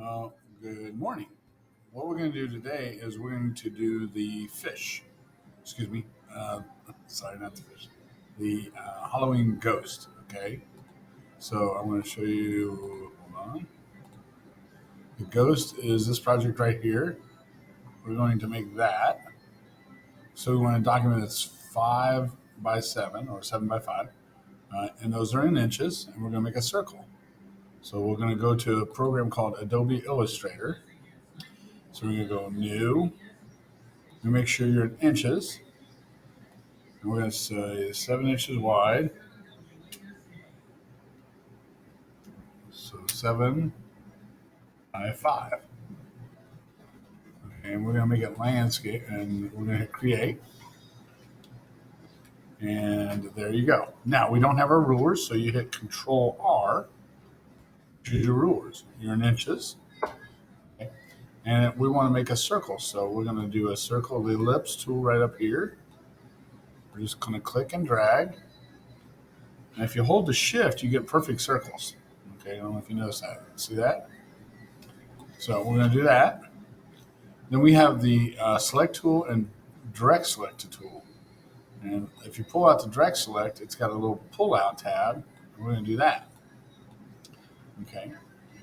Well, good morning. What we're going to do today is we're going to do the fish. Excuse me. Uh, Sorry, not the fish. The Halloween ghost. Okay. So I'm going to show you. Hold on. The ghost is this project right here. We're going to make that. So we want a document that's 5 by 7 or 7 by 5, and those are in inches. And we're going to make a circle. So we're going to go to a program called Adobe Illustrator. So we're going to go new. You make sure you're in inches. And we're going to say 7 inches wide. So 7 by 5. Okay, and we're going to make it landscape and we're going to hit create. And there you go. Now we don't have our rulers, so you hit Control R to do rulers. You're in inches. Okay. And we want to make a circle. So we're going to do a circle, the ellipse tool right up here. We're just going to click and drag. And if you hold the shift, you get perfect circles. Okay, I don't know if you notice that. See that? So we're going to do that. Then we have the select tool and direct select tool. And if you pull out the direct select, it's got a little pull out tab. And we're going to do that. Okay.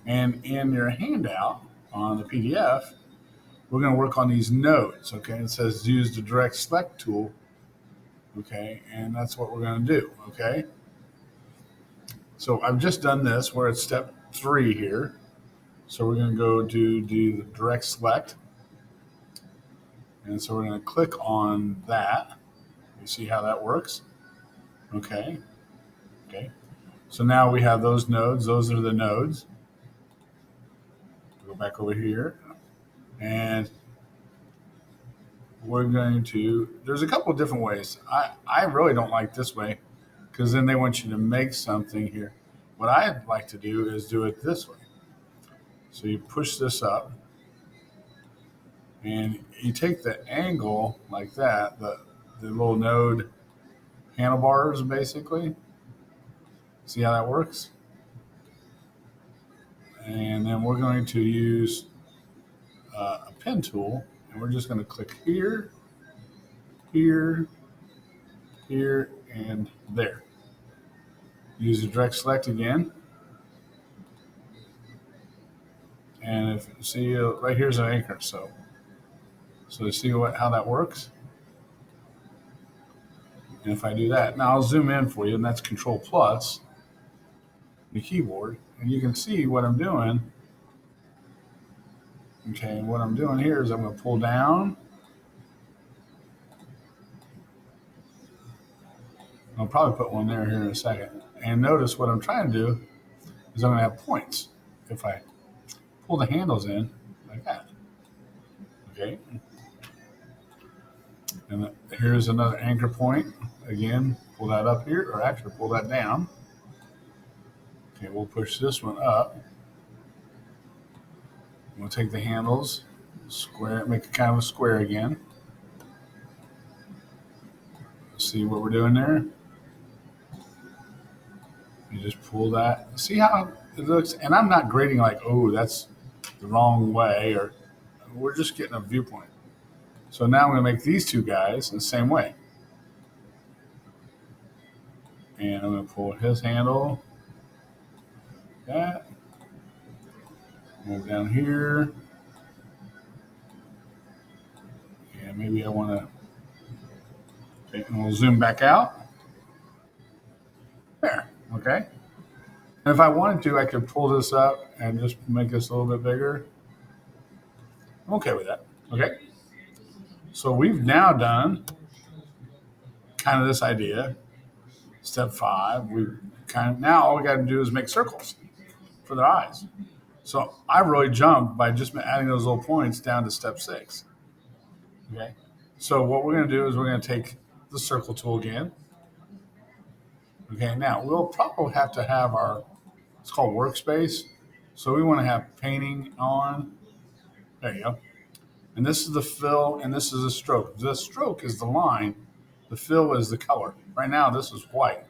And in your handout on the PDF, we're going to work on these nodes. Okay. It says use the direct select tool. Okay. And that's what we're going to do. Okay. So I've just done this. We're at step 3 here. So we're going to go do the direct select. And so we're going to click on that. You see how that works? Okay. Okay. So now we have those nodes. Those are the nodes. Go back over here. And we're going to, there's a couple of different ways. I really don't like this way because then they want you to make something here. What I'd like to do is do it this way. So you push this up and you take the angle like that, the little node handlebars basically. See how that works? And then we're going to use a pen tool and we're just going to click here, here, here, and there. Use the direct select again. And if see right here's an anchor, so see how that works. And if I do that, now I'll zoom in for you, and that's Control Plus, the keyboard, and you can see what I'm doing. Okay, what I'm doing here is I'm going to pull down. I'll probably put one there here in a second. And notice what I'm trying to do is I'm going to have points if I pull the handles in like that. Okay. And here's another anchor point. Again, pull that up here, or actually pull that down. Okay, we'll push this one up. We'll take the handles, square, make it kind of a square again. See what we're doing there? You just pull that. See how it looks? And I'm not grading like, oh, that's the wrong way, or we're just getting a viewpoint. So now I'm going to make these two guys the same way. And I'm going to pull his handle. That. Move down here. And maybe I want to. Okay, and we'll zoom back out. There. Okay. And if I wanted to, I could pull this up and just make this a little bit bigger. I'm okay with that. Okay. So we've now done kind of this idea. Step 5. We kind of now all we got to do is make circles for their eyes. So I really jumped by just adding those little points down to step 6. Okay. So what we're going to do is we're going to take the circle tool again. Okay. Now we'll probably have to have it's called workspace. So we want to have painting on. There you go. And this is the fill and this is the stroke. The stroke is the line. The fill is the color. Right now this is white.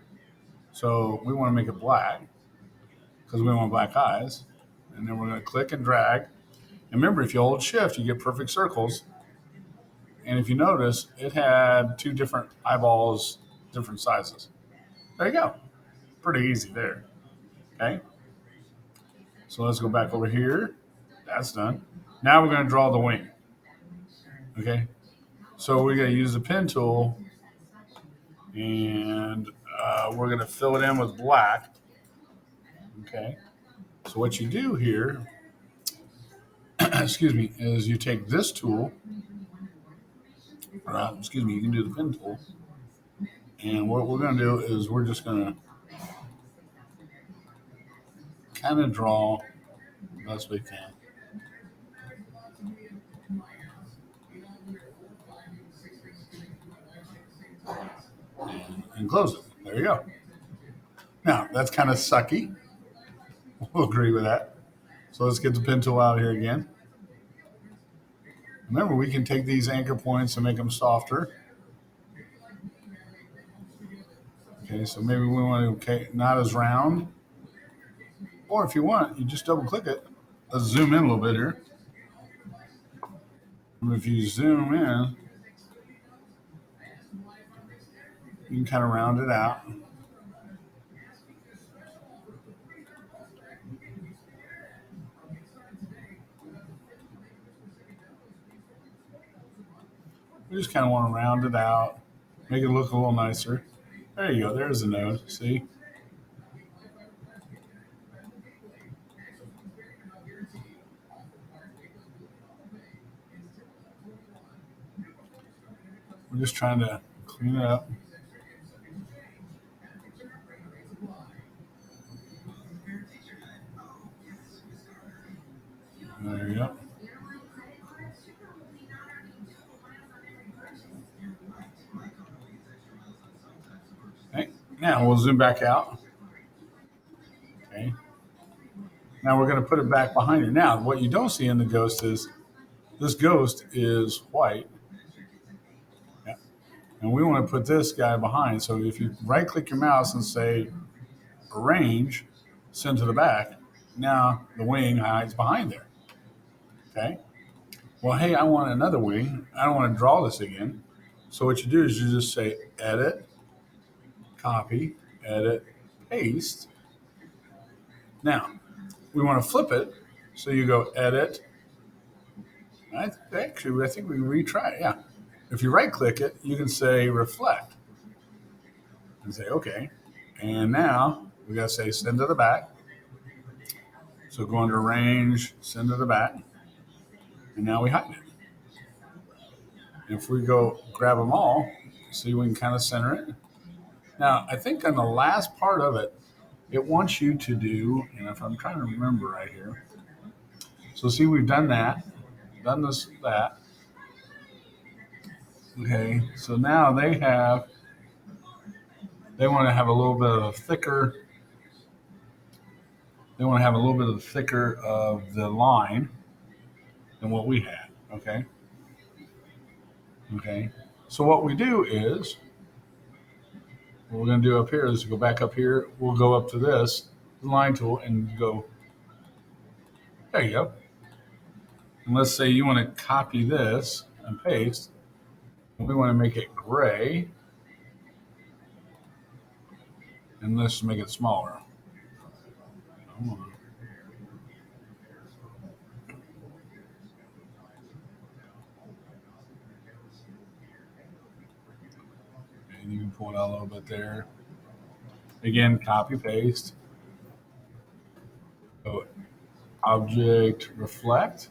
So we want to make it black because we want black eyes. And then we're going to click and drag. And remember, if you hold shift, you get perfect circles. And if you notice, it had two different eyeballs, different sizes. There you go. Pretty easy there. Okay. So let's go back over here. That's done. Now we're going to draw the wing. Okay. So we're going to use the pen tool and we're going to fill it in with black. Okay. So what you do here, excuse me, is you take this tool, excuse me, you can do the pen tool. And what we're going to do is we're just going to kind of draw the best we can. And close it. There you go. Now, that's kind of sucky. We'll agree with that. So let's get the pen tool out here again. Remember, we can take these anchor points and make them softer. Okay, so maybe we want to, okay, not as round. Or if you want, you just double click it. Let's zoom in a little bit here. And if you zoom in, you can kind of round it out. We just kind of want to round it out, make it look a little nicer. There you go. There's the nose. See? We're just trying to clean it up. There you go. Okay. Now we'll zoom back out. Okay. Now we're going to put it back behind you. Now, what you don't see in the ghost is this ghost is white. Yeah. And we want to put this guy behind. So if you right click your mouse and say arrange, send to the back, now the wing hides behind there. Okay. Well, hey, I want another wing. I don't want to draw this again. So what you do is you just say edit, copy, edit, paste. Now, we want to flip it. So you go edit. I think we can retry it. Yeah. If you right click it, you can say reflect and say, okay. And now we got to say send to the back. So go under range, send to the back. And now we hide it. If we go grab them all, see, we can kind of center it. Now, I think on the last part of it, it wants you to do, and if I'm trying to remember right here, so see, we've done that, done this, that. Okay, so now they want to have a little bit of thicker, of the line than what we had. Okay. Okay. So what we do is, what we're going to do up here is go back up here. We'll go up to this line tool and go, there you go. And let's say you want to copy this and paste. And we want to make it gray. And let's make it smaller. Okay, and you can pull it out a little bit there. Again, copy, paste. Go object, reflect.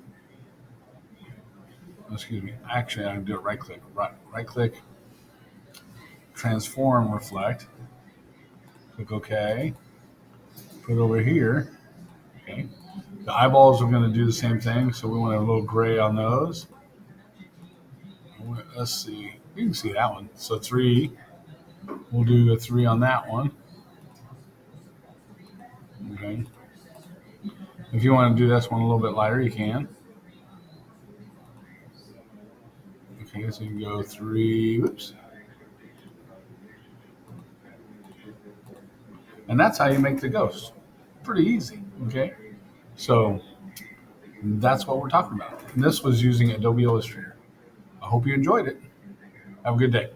Excuse me. Actually, I can do it right click. Right click, transform, reflect. Click OK. Put it over here. Okay. The eyeballs are going to do the same thing, so we want a little gray on those. Let's see. You can see that one. So 3. We'll do a 3 on that one. Okay. If you want to do this one a little bit lighter, you can. Okay, so you can go 3. Whoops. And that's how you make the ghost. Pretty easy. Okay. So that's what we're talking about. And this was using Adobe Illustrator. I hope you enjoyed it. Have a good day.